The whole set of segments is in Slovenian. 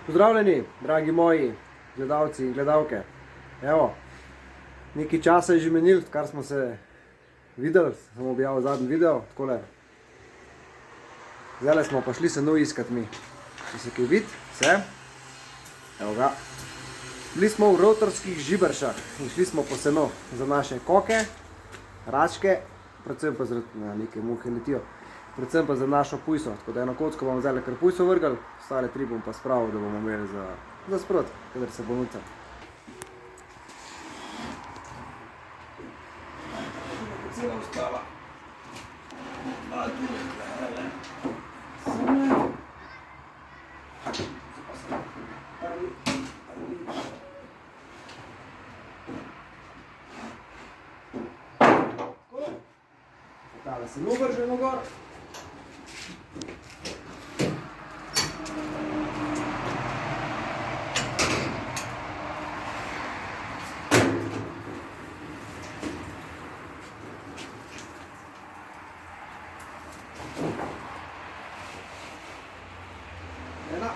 Pozdravljeni, dragi moji gledalci in gledalke. Evo, nekaj časa je že menil, kar smo se videli, sem objavil zadnji video, takole. Zdaj smo pa šli seno iskat mi. Če se kaj vidi, vse. Evo ga. Bili smo v Rotorskih Žiberšah in šli smo po seno za naše koke, račke, predvsem pa zaradi neke muhe letijo. Predvsem pa za našo pujso, tako da eno kocko bomo zdaj kar pujso vrgali, ostale tri bom pa spravil, da bomo imeli za sprot, kadar se bo nuca. Cela ostala. Tale se vržemo gor. Ena.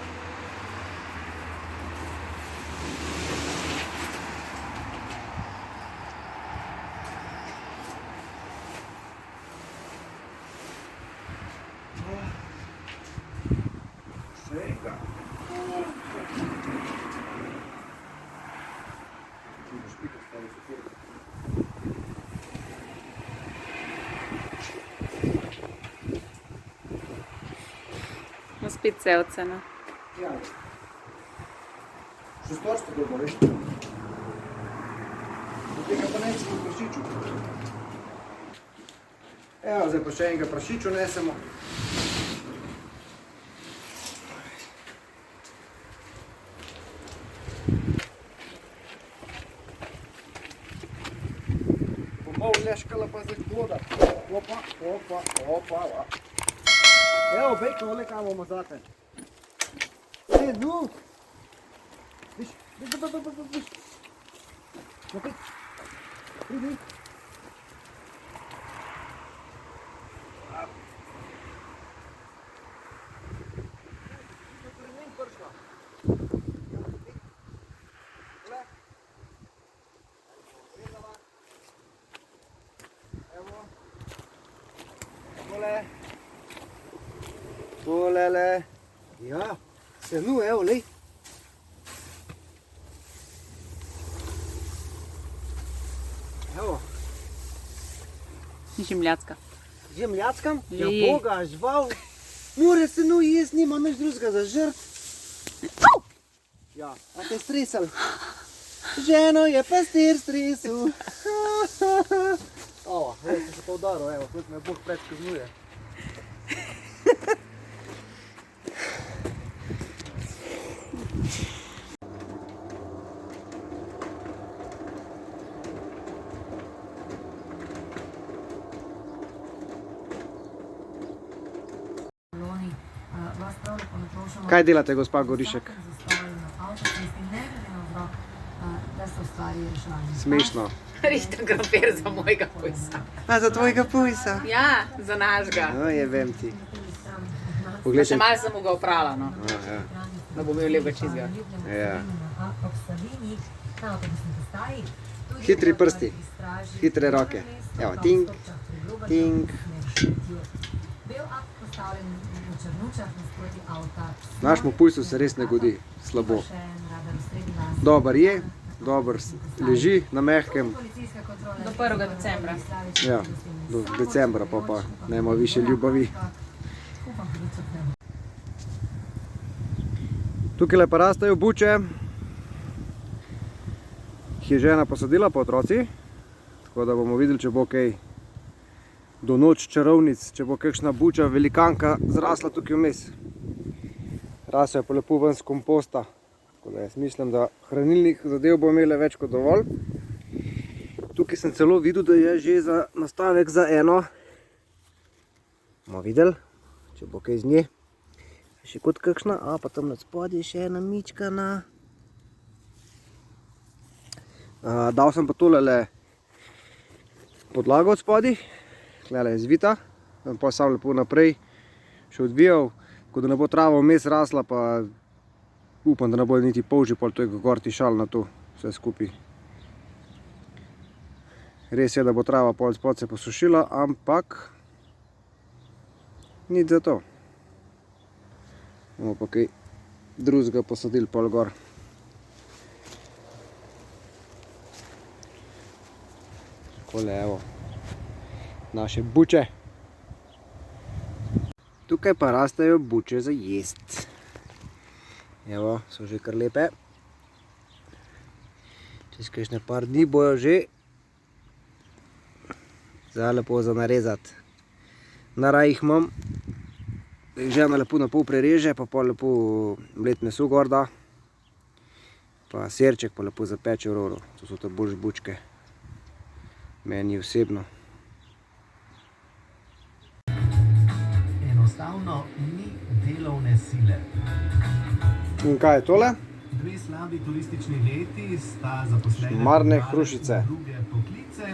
Šega. No spet cevce, no. Ja. Šestorstvo dobro, veš? Do tega pa nesemo v prašiču. Evo, zdaj pa še enega prašiču nesemo. Pol leškala pa zdaj voda. Opa, opa, opa. Evo, bejko, ole kam bomo zate. Nu! Viš, viš. Napet. Pridi. Tolele. Ja, nu, evo, lej. Evo. Žemljacka. Žemljackam? Ja, boga, žval. More se nu jesti, nima nič drugega za žrt. Ja, a te stresal. Ženo je pastir stresu. Ovo, evo, sem se pa udaril, evo, kot me Bog predskaznuje. Kaj delate, gospa Gorišek? Smešno. Rišta krompir za mojega pujsa. A, za tvojega pujsa? Ja, za našega. No, jebem ti. Pa še malo sem mu ga oprala, no. Ja. Da bo imel lepega čizga. Ja. Hitri prsti, hitre roke. Evo, tink, tink. Našemu pujsu se res ne godi slabo. Dobar je, dober leži na mehkem. Do 1. decembra. Ja, do decembra pa nema više ljubavi. Tukaj pa rastejo buče, ki je žena posadila po otroci, tako da bomo videli, če bo kaj do noč čarovnic, če bo kakšna buča velikanka zrasla tukaj vmes. Rasejo pa lepo ven z komposta, tako da jaz mislim, da hranilnih zadev bo imele več kot dovolj. Tukaj sem celo videl, da je že za nastavek za eno. Bomo videli, če bo kaj z nje. Še kot kakšna, a pa tam nad spodaj še ena mičkana. Dal sem pa tolele podlago od spodaj, tlele je zvita, pa sam lepo naprej še odvijal, ko da ne bo trava vmes rasla, pa upam, da ne bojo niti polži, pol to je gor tišal na to vse skupaj. Res je, da bo trava pol spod se posušila, ampak nič za to. Bomo pa kaj drugega posadili pol gor. Takole, evo, naše buče. Tukaj pa rastejo buče za jest. Evo, so že kar lepe. Čez kakšne par dni bojo že za lepo za narezati. Na raj jih imam, da jih žena lepo na pol prereže, pa pol lepo mlet meso gor da, pa sirček pa lepo zapeče v roru. To so te boljše bučke, meni osebno. Enostavno ni delovne sile. In kaj je tole? Dve slabi turistični leti sta zaposlene Šmarne Hrušice. druge poklice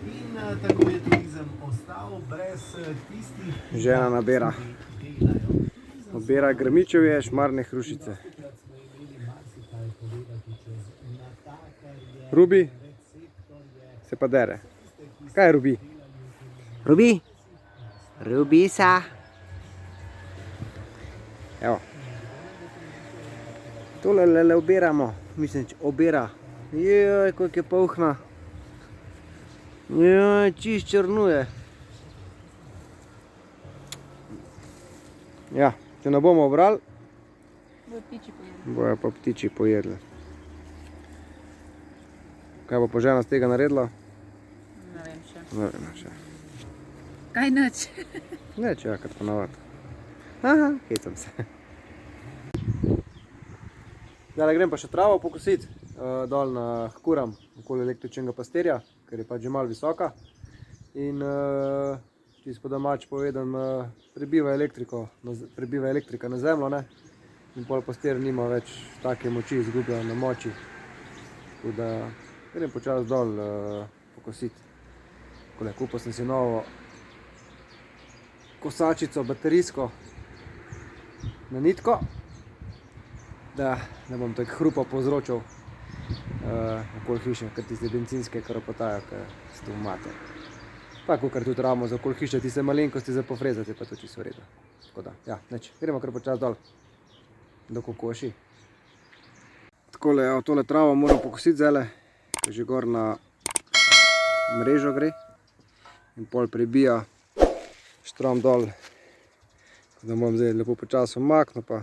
in tako je turizem ostal brez tistih, ki Žena nabira. delajo. Nabira grmičevje, Šmarne Hrušice. Takrat smo imeli marsikaj povedati čez natakarje, Rubi receptorje, se pa dere. Kaj je Rubi? Rubi? Rubisa. Evo. Tole le obiramo. Mislim, če obira. Joj, koliko je polhna. Joj, čist črnuje. Ja, če ne bomo obrali, Bojo ptiči pojedli. bojo pa ptiči pojedli. Kaj bo pa žena z tega naredila? Ne vem še. Ne vem še. Kaj nič? Ne, čakati ponavadi. Aha, hecam se. Zdaj grem pa še travo pokositi, dol na kuram, okoli električnega pastirja, ker je pač že malo visoka. In čisto po domač povedan, prebiva elektrika na zemljo, ne? In pol pastir nima več take moči, izgublja na moči. Tako da grem počas dol pokositi. Takole, kupil sem si novo kosačico baterijsko na nitko, da ne bom tako hrupa povzročal okoli hiše, ker tiste bencinske kropotajo, ker se tu umate. Pa kakor tudi ravno za okoli hiše, tiste malenkosti za pofrezati, pa to čisto v redu. Tako da, ja, neč, gremo kar počas dol do kokoši. Takole, evo, tole travo moram pokositi zdajle, ker že gor na mrežo gre in pol prebija štrom dol. Tako da moram zdaj lepo počas umaknil pa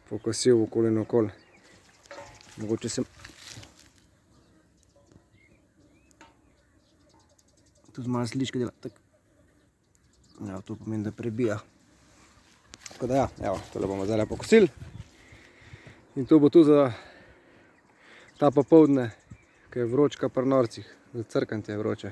pokosil okoli in okoli. Mogoče sem tudi malo slička dela. Ja, to pomeni, da prebija. Tako da ja, evo, tole bomo zdaj pokosili. In to bo tu za ta popoldne, ko je vročka pri norcih, za crkanje je vroče.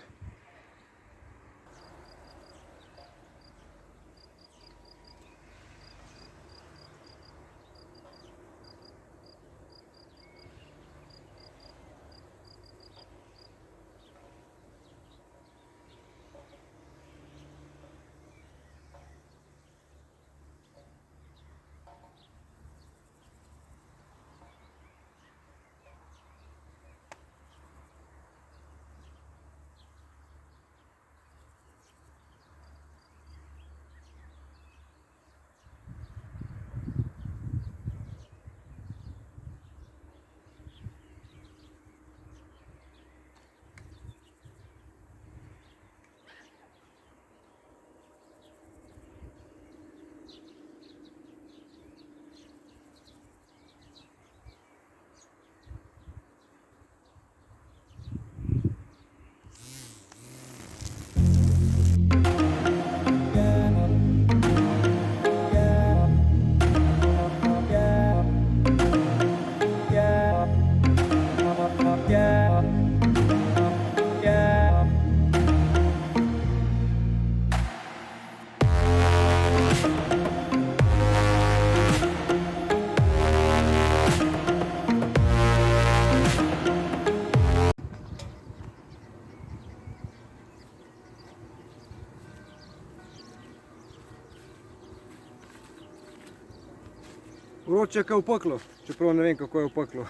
Vroče je kot v peklu, čeprav ne vem, kako je v peklu.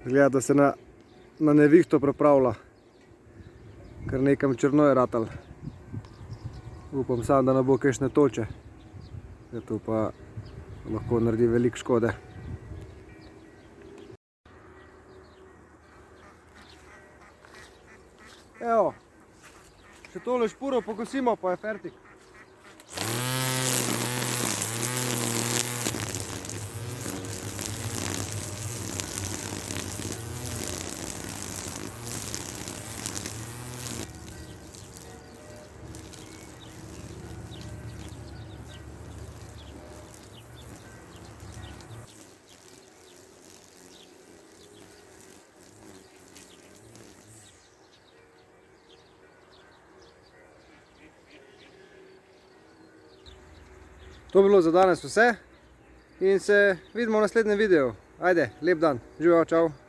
Gleda, da se na nevihto pripravlja. Kar nekam črno je ratal. Upam sam, da ne bo kakšne toče. To pa lahko naredi veliko škode. Evo, še tole špuro pokosimo, pa je fertik. To bi bilo za danes vse in se vidimo v naslednjem videu. Ajde, lep dan, živijo, čau.